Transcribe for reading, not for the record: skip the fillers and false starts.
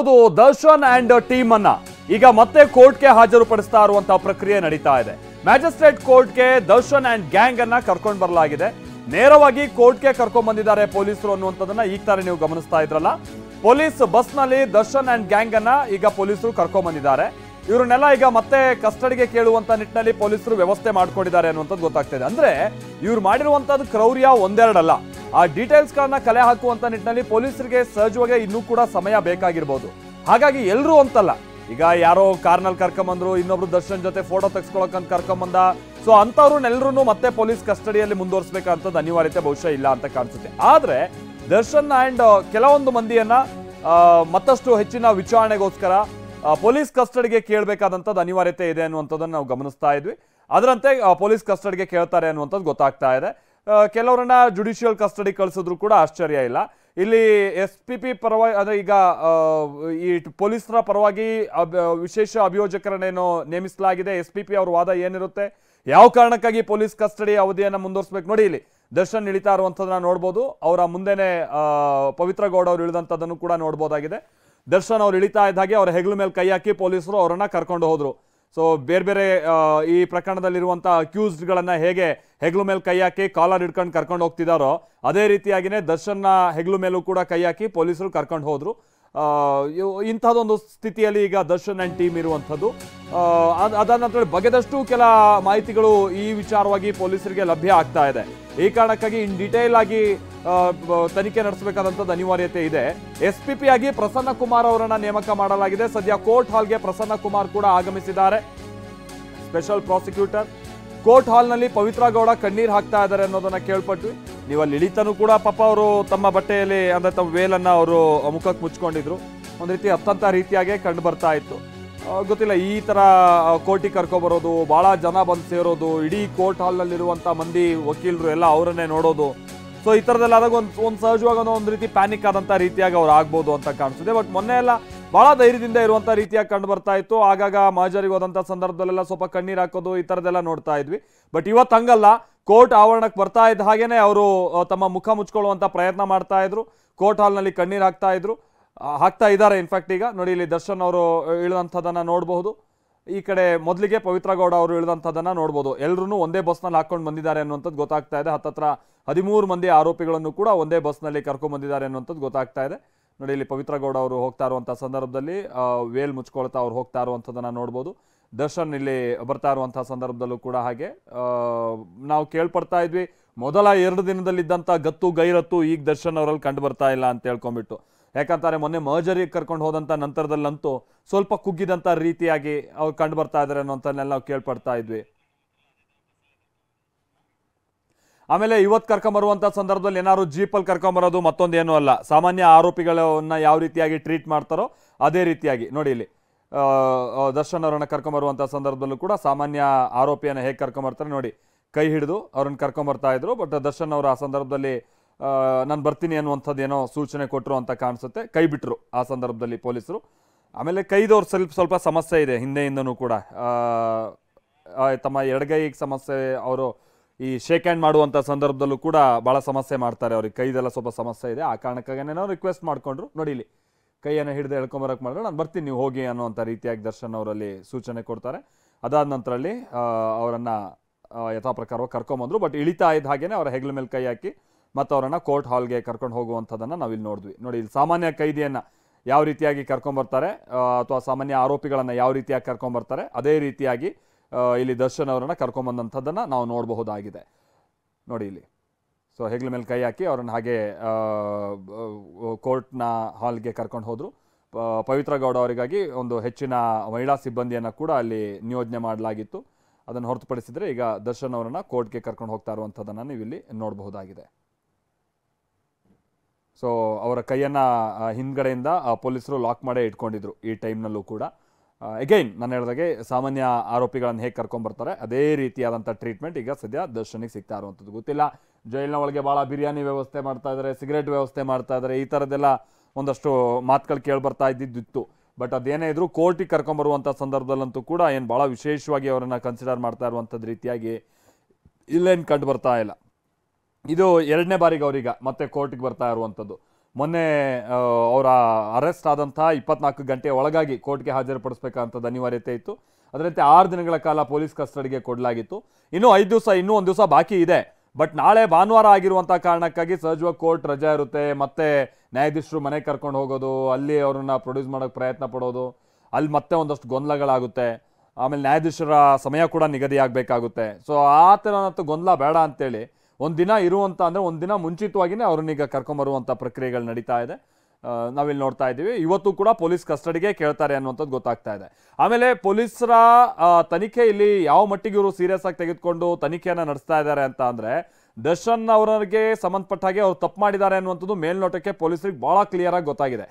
ಹೌದು, Darshan and team ಅನ್ನ ಈಗ ಮತ್ತೆ ಕೋರ್ಟ್ಗೆ ಹಾಜರುಪಡಿಸ್ತಾ ಇರುವಂತಹ ಪ್ರಕ್ರಿಯೆ ನಡೀತಾ ಇದೆ. ಮ್ಯಾಜಿಸ್ಟ್ರೇಟ್ ಕೋರ್ಟ್ಗೆ ದರ್ಶನ್ ಅಂಡ್ ಗ್ಯಾಂಗ್ ಅನ್ನ ಕರ್ಕೊಂಡು ಬರಲಾಗಿದೆ. ನೇರವಾಗಿ ಕೋರ್ಟ್ಗೆ ಕರ್ಕೊಂಡ್ ಬಂದಿದ್ದಾರೆ ಪೊಲೀಸರು ಅನ್ನುವಂಥದ್ದನ್ನ ಈಗ ತಾರೆ ನೀವು ಗಮನಿಸ್ತಾ ಇದ್ರಲ್ಲ. ಪೊಲೀಸ್ ಬಸ್ ನಲ್ಲಿ ದರ್ಶನ್ ಅಂಡ್ ಗ್ಯಾಂಗ್ ಅನ್ನ ಈಗ ಪೊಲೀಸರು ಕರ್ಕೊಂಡ್ ಬಂದಿದ್ದಾರೆ. ಇವ್ರನ್ನೆಲ್ಲ ಈಗ ಮತ್ತೆ ಕಸ್ಟಡಿಗೆ ಕೇಳುವಂತ ನಿಟ್ಟಿನಲ್ಲಿ ಪೊಲೀಸರು ವ್ಯವಸ್ಥೆ ಮಾಡ್ಕೊಂಡಿದ್ದಾರೆ ಅನ್ನುವಂಥದ್ದು ಗೊತ್ತಾಗ್ತಿದೆ. ಅಂದ್ರೆ ಇವ್ರು ಮಾಡಿರುವಂತದ್ದು ಕ್ರೌರ್ಯ ಒಂದೆರಡಲ್ಲ. ಆ ಡೀಟೇಲ್ಸ್ ಗಳನ್ನ ಕಲೆ ಹಾಕುವಂತ ನಿಟ್ಟಿನಲ್ಲಿ ಪೊಲೀಸರಿಗೆ ಸಹಜವಾಗಿ ಇನ್ನೂ ಕೂಡ ಸಮಯ ಬೇಕಾಗಿರ್ಬೋದು. ಹಾಗಾಗಿ ಎಲ್ರು ಅಂತಲ್ಲ, ಈಗ ಯಾರೋ ಕಾರ್ನಲ್ಲಿ ಕರ್ಕೊಂಬಂದ್ರು, ಇನ್ನೊಬ್ರು ದರ್ಶನ್ ಜೊತೆ ಫೋಟೋ ತೆಗೆಸ್ಕೊಳಕಂತ ಕರ್ಕೊಂಬಂದ, ಸೊ ಅಂತವ್ರನ್ನೆಲ್ಲರೂ ಮತ್ತೆ ಪೊಲೀಸ್ ಕಸ್ಟಡಿಯಲ್ಲಿ ಮುಂದುವರಿಸಬೇಕಂತದ್ದು ಅನಿವಾರ್ಯತೆ ಬಹುಶಃ ಇಲ್ಲ ಅಂತ ಕಾಣಿಸುತ್ತೆ. ಆದ್ರೆ ದರ್ಶನ್ ಅಂಡ್ ಕೆಲವೊಂದು ಮಂದಿಯನ್ನ ಮತ್ತಷ್ಟು ಹೆಚ್ಚಿನ ವಿಚಾರಣೆಗೋಸ್ಕರ ಪೊಲೀಸ್ ಕಸ್ಟಡಿಗೆ ಕೇಳಬೇಕಾದಂಥದ್ದು ಅನಿವಾರ್ಯತೆ ಇದೆ ಅನ್ನುವಂಥದ್ದನ್ನು ನಾವು ಗಮನಿಸ್ತಾ ಇದ್ವಿ. ಅದರಂತೆ ಪೊಲೀಸ್ ಕಸ್ಟಡಿಗೆ ಕೇಳ್ತಾರೆ ಅನ್ನುವಂಥದ್ದು ಗೊತ್ತಾಗ್ತಾ ಇದೆ. ಕೆಲವರನ್ನ ಜುಡಿಷಿಯಲ್ ಕಸ್ಟಡಿ ಕಳಿಸಿದ್ರು ಕೂಡ ಆಶ್ಚರ್ಯ ಇಲ್ಲ. ಇಲ್ಲಿ SPP ಪರವಾಗಿ, ಅಂದ್ರೆ ಈಗ ಈ ಪೊಲೀಸರ ಪರವಾಗಿ ವಿಶೇಷ ಅಭಿಯೋಜಕರನ್ನೇನೋ ನೇಮಿಸಲಾಗಿದೆ. SPP ಅವ್ರ ವಾದ ಏನಿರುತ್ತೆ, ಯಾವ ಕಾರಣಕ್ಕಾಗಿ ಪೊಲೀಸ್ ಕಸ್ಟಡಿ ಅವಧಿಯನ್ನ ಮುಂದುವರಿಸಬೇಕು, ನೋಡಿ ಇಲ್ಲಿ ದರ್ಶನ್ ಇಳಿತಾ ಇರುವಂಥದ್ದನ್ನ ನೋಡ್ಬೋದು. ಅವರ ಮುಂದೆನೆ ಪವಿತ್ರ ಗೌಡ ಅವರು ಇಳಿದಂಥದ್ದನ್ನು ಕೂಡ ನೋಡ್ಬೋದಾಗಿದೆ. ದರ್ಶನ್ ಅವ್ರು ಇಳಿತಾ ಇದ್ದ ಹಾಗೆ ಅವರ ಹೆಗಲ ಮೇಲೆ ಕೈ ಹಾಕಿ ಪೊಲೀಸರು ಅವರನ್ನ ಕರ್ಕೊಂಡು ಹೋದ್ರು. ಸೊ ಬೇರೆ ಬೇರೆ ಈ ಪ್ರಕರಣದಲ್ಲಿರುವಂಥ ಅಕ್ಯೂಸ್ಡ್ಗಳನ್ನ ಹೇಗೆ ಹೆಗಲು ಮೇಲೆ ಕೈ ಹಾಕಿ ಕಾಲರ್ ಹಿಡ್ಕೊಂಡು ಕರ್ಕೊಂಡು ಹೋಗ್ತಿದಾರೋ, ಅದೇ ರೀತಿಯಾಗಿನೇ ದರ್ಶನ್ನ ಹೆಗಲು ಮೇಲೂ ಕೂಡ ಕೈ ಹಾಕಿ ಪೊಲೀಸರು ಕರ್ಕೊಂಡು ಹೋದ್ರು. ಇಂಥದ್ದೊಂದು ಸ್ಥಿತಿಯಲ್ಲಿ ಈಗ ದರ್ಶನ್ ಅಂಡ್ ಟೀಮ್ ಇರುವಂಥದ್ದು. ಅದಾದ ನಂತರ ಬಗೆದಷ್ಟು ಕೆಲ ಮಾಹಿತಿಗಳು ಈ ವಿಚಾರವಾಗಿ ಪೊಲೀಸರಿಗೆ ಲಭ್ಯ ಆಗ್ತಾ ಇದೆ. ಈ ಕಾರಣಕ್ಕಾಗಿ ಇನ್ ಡಿಟೇಲ್ ಆಗಿ ತನಿಖೆ ನಡೆಸಬೇಕಾದಂಥದ್ದು ಅನಿವಾರ್ಯತೆ ಇದೆ. SPP ಆಗಿ ಪ್ರಸನ್ನ ಕುಮಾರ್ ಅವರನ್ನ ನೇಮಕ ಮಾಡಲಾಗಿದೆ. ಸದ್ಯ ಕೋರ್ಟ್ ಹಾಲ್ಗೆ ಪ್ರಸನ್ನ ಕುಮಾರ್ ಕೂಡ ಆಗಮಿಸಿದ್ದಾರೆ. ಸ್ಪೆಷಲ್ ಪ್ರಾಸಿಕ್ಯೂಟರ್ ಕೋರ್ಟ್ ಹಾಲ್ನಲ್ಲಿ ಪವಿತ್ರ ಗೌಡ ಕಣ್ಣೀರ್ ಹಾಕ್ತಾ ಇದ್ದಾರೆ ಅನ್ನೋದನ್ನ ಕೇಳ್ಪಟ್ವಿ. ನೀವು ಅಲ್ಲಿ ಇಳಿತನೂ ಕೂಡ ಪಾಪ ಅವರು ತಮ್ಮ ಬಟ್ಟೆಯಲ್ಲಿ ಅಂದ್ರೆ ತಮ್ಮ ವೇಲನ್ನ ಅವರು ಮುಖಕ್ಕೆ ಮುಚ್ಕೊಂಡಿದ್ರು. ಒಂದ್ ರೀತಿ ಅತ್ತಂತ ರೀತಿಯಾಗೆ ಕಂಡು ಬರ್ತಾ ಇತ್ತು. ಗೊತ್ತಿಲ್ಲ, ಈ ತರ ಕೋರ್ಟಿಗೆ ಕರ್ಕೊಬರೋದು, ಬಹಳ ಜನ ಬಂದು ಸೇರೋದು, ಇಡೀ ಕೋರ್ಟ್ ಹಾಲ್ನಲ್ಲಿರುವಂತ ಮಂದಿ ವಕೀಲರು ಎಲ್ಲ ಅವರನ್ನೇ ನೋಡೋದು, ಸೊ ಈ ಥರದೆಲ್ಲ ಆದಾಗ ಒಂದು ಸಹಜವಾಗಿ ಒಂದು ರೀತಿ ಪ್ಯಾನಿಕ್ ಆದಂಥ ರೀತಿಯಾಗಿ ಅವ್ರು ಆಗ್ಬೋದು ಅಂತ ಕಾಣಿಸುತ್ತೆ. ಬಟ್ ಮೊನ್ನೆ ಎಲ್ಲ ಬಹಳ ಧೈರ್ಯದಿಂದ ಇರುವಂಥ ರೀತಿಯಾಗಿ ಕಂಡು ಬರ್ತಾ ಇತ್ತು. ಆಗಾಗ ಮಹಜರಿಗೆ ಹೋದಂಥ ಸಂದರ್ಭದಲ್ಲೆಲ್ಲ ಸ್ವಲ್ಪ ಕಣ್ಣೀರು ಹಾಕೋದು, ಈ ಥರದ್ದೆಲ್ಲ ನೋಡ್ತಾ ಇದ್ವಿ. ಬಟ್ ಇವತ್ತು ಹಂಗಲ್ಲ, ಕೋರ್ಟ್ ಆವರಣಕ್ಕೆ ಬರ್ತಾ ಇದ್ದ ಹಾಗೇನೆ ಅವರು ತಮ್ಮ ಮುಖ ಮುಚ್ಕೊಳ್ಳುವಂಥ ಪ್ರಯತ್ನ ಮಾಡ್ತಾ ಇದ್ರು. ಕೋರ್ಟ್ ಹಾಲ್ನಲ್ಲಿ ಕಣ್ಣೀರು ಹಾಕ್ತಾ ಇದ್ದಾರೆ. ಇನ್ಫ್ಯಾಕ್ಟ್ ಈಗ ನೋಡಿ, ಇಲ್ಲಿ ದರ್ಶನ್ ಅವರು ಇಳಿದಂಥದ್ದನ್ನ ನೋಡಬಹುದು. ಈ ಕಡೆ ಮೊದಲಿಗೆ ಪವಿತ್ರ ಗೌಡ ಅವರು ಇಳಿದಂಥದ್ದನ್ನ ನೋಡ್ಬೋದು. ಎಲ್ಲರೂ ಒಂದೇ ಬಸ್ನಲ್ಲಿ ಹಾಕೊಂಡು ಬಂದಿದ್ದಾರೆ ಅನ್ನುವಂಥದ್ದು ಗೊತ್ತಾಗ್ತಾ ಇದೆ. ಹತ್ತತ್ರ 13 ಮಂದಿ ಆರೋಪಿಗಳನ್ನು ಕೂಡ ಒಂದೇ ಬಸ್ನಲ್ಲಿ ಕರ್ಕೊಂಡ್ ಬಂದಿದ್ದಾರೆ ಅನ್ನುವಂಥದ್ದು ಗೊತ್ತಾಗ್ತಾ ಇದೆ. ನೋಡಿ, ಇಲ್ಲಿ ಪವಿತ್ರ ಗೌಡ ಅವರು ಹೋಗ್ತಾ ಇರುವಂಥ ಸಂದರ್ಭದಲ್ಲಿ ವೇಲ್ ಮುಚ್ಕೊಳ್ತಾ ಅವ್ರು ಹೋಗ್ತಾ ಇರುವಂಥದ್ದನ್ನ ನೋಡ್ಬೋದು. ದರ್ಶನ್ ಇಲ್ಲಿ ಬರ್ತಾ ಇರುವಂಥ ಸಂದರ್ಭದಲ್ಲೂ ಕೂಡ ಹಾಗೆ ನಾವು ಕೇಳ್ಪಡ್ತಾ ಇದ್ವಿ. ಮೊದಲ 2 ದಿನದಲ್ಲಿದ್ದಂಥ ಗತ್ತು ಗೈರತ್ತು ಈಗ ದರ್ಶನ್ ಅವರಲ್ಲಿ ಕಂಡು ಬರ್ತಾ ಇಲ್ಲ ಅಂತ ಹೇಳ್ಕೊಂಡ್ಬಿಟ್ಟು. ಯಾಕಂತಾರೆ ಮೊನ್ನೆ ಮಹಜರಿಗೆ ಕರ್ಕೊಂಡು ಹೋದಂಥ ನಂತರದಲ್ಲಂತೂ ಸ್ವಲ್ಪ ಕುಗ್ಗಿದಂಥ ರೀತಿಯಾಗಿ ಅವ್ರು ಕಂಡು ಬರ್ತಾ ಇದ್ದಾರೆ ಅನ್ನೋಂಥನ್ನೆಲ್ಲ ನಾವು ಕೇಳ್ಪಡ್ತಾ ಇದ್ವಿ. ಆಮೇಲೆ ಇವತ್ತು ಕರ್ಕೊಂಬರುವಂಥ ಸಂದರ್ಭದಲ್ಲಿ ಏನಾದ್ರು ಜೀಪಲ್ಲಿ ಕರ್ಕೊಂಬರೋದು ಮತ್ತೊಂದೇನೂ ಅಲ್ಲ, ಸಾಮಾನ್ಯ ಆರೋಪಿಗಳನ್ನ ಯಾವ ರೀತಿಯಾಗಿ ಟ್ರೀಟ್ ಮಾಡ್ತಾರೋ ಅದೇ ರೀತಿಯಾಗಿ. ನೋಡಿ, ಇಲ್ಲಿ ದರ್ಶನ್ ಅವರನ್ನ ಕರ್ಕೊಂಬರುವಂಥ ಸಂದರ್ಭದಲ್ಲೂ ಕೂಡ ಸಾಮಾನ್ಯ ಆರೋಪಿಯನ್ನು ಹೇಗೆ ಕರ್ಕೊಂಬರ್ತಾರೆ ನೋಡಿ, ಕೈ ಹಿಡಿದು ಅವ್ರನ್ನ ಕರ್ಕೊಂಬರ್ತಾ ಇದ್ರು. ಬಟ್ ದರ್ಶನ್ ಅವರು ಆ ಸಂದರ್ಭದಲ್ಲಿ ನಾನು ಬರ್ತೀನಿ ಅನ್ನುವಂಥದ್ದು ಏನೋ ಸೂಚನೆ ಕೊಟ್ಟರು ಅಂತ ಕಾಣಿಸುತ್ತೆ. ಕೈ ಬಿಟ್ಟರು ಆ ಸಂದರ್ಭದಲ್ಲಿ ಪೊಲೀಸರು. ಆಮೇಲೆ ಕೈದವ್ರು ಸ್ವಲ್ಪ ಸಮಸ್ಯೆ ಇದೆ ಹಿಂದೆಯಿಂದನೂ ಕೂಡ. ತಮ್ಮ ಎಡಗೈಗೆ ಸಮಸ್ಯೆ, ಅವರು ಈ ಶೇಕ್ ಹ್ಯಾಂಡ್ ಮಾಡುವಂಥ ಸಂದರ್ಭದಲ್ಲೂ ಕೂಡ ಭಾಳ ಸಮಸ್ಯೆ ಮಾಡ್ತಾರೆ. ಅವ್ರಿಗೆ ಕೈದೆಲ್ಲ ಸ್ವಲ್ಪ ಸಮಸ್ಯೆ ಇದೆ. ಆ ಕಾರಣಕ್ಕಾಗೇನೋ ರಿಕ್ವೆಸ್ಟ್ ಮಾಡ್ಕೊಂಡ್ರು. ನೋಡಿ, ಇಲ್ಲಿ ಕೈಯನ್ನು ಹಿಡಿದು ಎಳ್ಕೊಂಬರಕ್ಕೆ ಮಾಡಿದ್ರೆ ನಾನು ಬರ್ತೀನಿ, ನೀವು ಹೋಗಿ ಅನ್ನುವಂಥ ರೀತಿಯಾಗಿ ದರ್ಶನ್ ಅವರಲ್ಲಿ ಸೂಚನೆ ಕೊಡ್ತಾರೆ. ಅದಾದ ನಂತರಲ್ಲಿ ಅವರನ್ನು ಯಥಾ ಪ್ರಕಾರವಾಗಿ ಕರ್ಕೊಂಬಂದ್ರು. ಬಟ್ ಇಳಿತಾ ಇದ್ದ ಹಾಗೇನೆ ಅವರ ಹೆಗಲ ಮೇಲೆ ಕೈ ಹಾಕಿ ಮತ್ತು ಅವರನ್ನು ಕೋರ್ಟ್ ಹಾಲ್ಗೆ ಕರ್ಕೊಂಡು ಹೋಗುವಂಥದ್ದನ್ನು ನಾವಿಲ್ಲಿ ನೋಡಿದ್ವಿ. ನೋಡಿ, ಇಲ್ಲಿ ಸಾಮಾನ್ಯ ಕೈದಿಯನ್ನು ಯಾವ ರೀತಿಯಾಗಿ ಕರ್ಕೊಂಬರ್ತಾರೆ ಅಥವಾ ಸಾಮಾನ್ಯ ಆರೋಪಿಗಳನ್ನು ಯಾವ ರೀತಿಯಾಗಿ ಕರ್ಕೊಂಬರ್ತಾರೆ, ಅದೇ ರೀತಿಯಾಗಿ ಇಲ್ಲಿ ದರ್ಶನ್ ಅವರನ್ನು ಕರ್ಕೊಂಬಂದಂಥದ್ದನ್ನು ನಾವು ನೋಡಬಹುದಾಗಿದೆ. ನೋಡಿ, ಇಲ್ಲಿ ಸೊ ಹೆಗಲ ಮೇಲೆ ಕೈ ಹಾಕಿ ಅವರನ್ನು ಹಾಗೆ ಕೋರ್ಟ್ನ ಹಾಲ್ಗೆ ಕರ್ಕೊಂಡು ಹೋದರು. ಪವಿತ್ರ ಗೌಡ ಅವರಿಗಾಗಿ ಒಂದು ಹೆಚ್ಚಿನ ಮಹಿಳಾ ಸಿಬ್ಬಂದಿಯನ್ನು ಕೂಡ ಅಲ್ಲಿ ನಿಯೋಜನೆ ಮಾಡಲಾಗಿತ್ತು. ಅದನ್ನು ಹೊರತುಪಡಿಸಿದರೆ ಈಗ ದರ್ಶನ್ ಅವರನ್ನು ಕೋರ್ಟ್ಗೆ ಕರ್ಕೊಂಡು ಹೋಗ್ತಾ ಇರುವಂಥದ್ದನ್ನು ನೀವು ಇಲ್ಲಿ ನೋಡಬಹುದಾಗಿದೆ. ಸೊ ಅವರ ಕೈಯನ್ನು ಹಿಂದ್ಗಡೆಯಿಂದ ಪೊಲೀಸರು ಲಾಕ್ ಮಾಡೇ ಇಟ್ಕೊಂಡಿದ್ರು ಈ ಟೈಮ್ನಲ್ಲೂ ಕೂಡ. ಅಗೈನ್ ನಾನು ಹೇಳಿದಾಗೆ ಸಾಮಾನ್ಯ ಆರೋಪಿಗಳನ್ನು ಹೇಗೆ ಕರ್ಕೊಂಡ್ಬರ್ತಾರೆ ಅದೇ ರೀತಿಯಾದಂಥ ಟ್ರೀಟ್ಮೆಂಟ್ ಈಗ ಸದ್ಯ ದರ್ಶನಿಗೆ ಸಿಗ್ತಾ ಇರುವಂಥದ್ದು. ಗೊತ್ತಿಲ್ಲ, ಜೈಲಿನ ಒಳಗೆ ಭಾಳ ಬಿರಿಯಾನಿ ವ್ಯವಸ್ಥೆ ಮಾಡ್ತಾ ಇದ್ದಾರೆ, ಸಿಗರೇಟ್ ವ್ಯವಸ್ಥೆ ಮಾಡ್ತಾ ಇದ್ದಾರೆ, ಈ ಥರದ್ದೆಲ್ಲ ಒಂದಷ್ಟು ಮಾತುಗಳು ಕೇಳಿಬರ್ತಾ ಇದ್ದಿತ್ತು. ಬಟ್ ಅದೇನೇ ಇದ್ರು ಕೋರ್ಟಿಗೆ ಕರ್ಕೊಂಬರುವಂಥ ಸಂದರ್ಭದಲ್ಲಂತೂ ಕೂಡ ಏನು ಭಾಳ ವಿಶೇಷವಾಗಿ ಅವರನ್ನು ಕನ್ಸಿಡರ್ ಮಾಡ್ತಾ ಇರುವಂಥದ್ದು ರೀತಿಯಾಗಿ ಇಲ್ಲೇನು ಕಂಡು ಬರ್ತಾ ಇಲ್ಲ. ಇದು 2ನೇ ಬಾರಿಗೆ ಅವರೀಗ ಮತ್ತೆ ಕೋರ್ಟಿಗೆ ಬರ್ತಾ ಇರುವಂಥದ್ದು. ಮೊನ್ನೆ ಅವರ ಅರೆಸ್ಟ್ ಆದಂಥ 24 ಗಂಟೆ ಒಳಗಾಗಿ ಕೋರ್ಟ್ಗೆ ಹಾಜರುಪಡಿಸಬೇಕಂತ ಅನಿವಾರ್ಯತೆ ಇತ್ತು. ಅದರಂತೆ 6 ದಿನಗಳ ಕಾಲ ಪೊಲೀಸ್ ಕಸ್ಟಡಿಗೆ ಕೊಡಲಾಗಿತ್ತು. ಇನ್ನೂ 5 ದಿವಸ, ಇನ್ನೂ 1 ದಿವಸ ಬಾಕಿ ಇದೆ. ಬಟ್ ನಾಳೆ ಭಾನುವಾರ ಆಗಿರುವಂಥ ಕಾರಣಕ್ಕಾಗಿ ಸಹಜವಾಗಿ ಕೋರ್ಟ್ ರಜೆ ಇರುತ್ತೆ. ಮತ್ತೆ ನ್ಯಾಯಾಧೀಶರು ಮನೆಗೆ ಕರ್ಕೊಂಡು ಹೋಗೋದು, ಅಲ್ಲಿ ಅವ್ರನ್ನ ಪ್ರೊಡ್ಯೂಸ್ ಮಾಡೋಕ್ಕೆ ಪ್ರಯತ್ನ ಪಡೋದು, ಅಲ್ಲಿ ಮತ್ತೆ ಒಂದಷ್ಟು ಗೊಂದಲಗಳಾಗುತ್ತೆ. ಆಮೇಲೆ ನ್ಯಾಯಾಧೀಶರ ಸಮಯ ಕೂಡ ನಿಗದಿ ಆಗಬೇಕಾಗುತ್ತೆ. ಸೊ ಆ ಥರ ಗೊಂದಲ ಬೇಡ ಅಂತೇಳಿ ಒಂದಿನ ಇರುವಂಥ ಅಂದರೆ ಒಂದಿನ ಮುಂಚಿತವಾಗಿಯೇ ಅವ್ರನ್ನೀಗ ಕರ್ಕೊಂಬರುವಂಥ ಪ್ರಕ್ರಿಯೆಗಳು ನಡೀತಾ ಇದೆ. ನಾವಿಲ್ಲಿ ನೋಡ್ತಾ ಇದ್ದೀವಿ. ಇವತ್ತು ಕೂಡ ಪೊಲೀಸ್ ಕಸ್ಟಡಿಗೆ ಕೇಳ್ತಾರೆ ಅನ್ನುವಂಥದ್ದು ಗೊತ್ತಾಗ್ತಾ ಇದೆ. ಆಮೇಲೆ ಪೊಲೀಸರ ತನಿಖೆ ಇಲ್ಲಿ ಯಾವ ಮಟ್ಟಿಗೆ ಇವರು ಸೀರಿಯಸ್ ಆಗಿ ತೆಗೆದುಕೊಂಡು ತನಿಖೆಯನ್ನು ನಡೆಸ್ತಾ ಇದ್ದಾರೆ ಅಂತ ಅಂದರೆ, ದರ್ಶನ್ ಅವರಿಗೆ ಸಂಬಂಧಪಟ್ಟ ಹಾಗೆ ಅವ್ರು ತಪ್ಪು ಮಾಡಿದ್ದಾರೆ ಅನ್ನುವಂಥದ್ದು ಮೇಲ್ನೋಟಕ್ಕೆ ಪೊಲೀಸರಿಗೆ ಭಾಳ ಕ್ಲಿಯರ್ ಆಗಿ ಗೊತ್ತಾಗಿದೆ.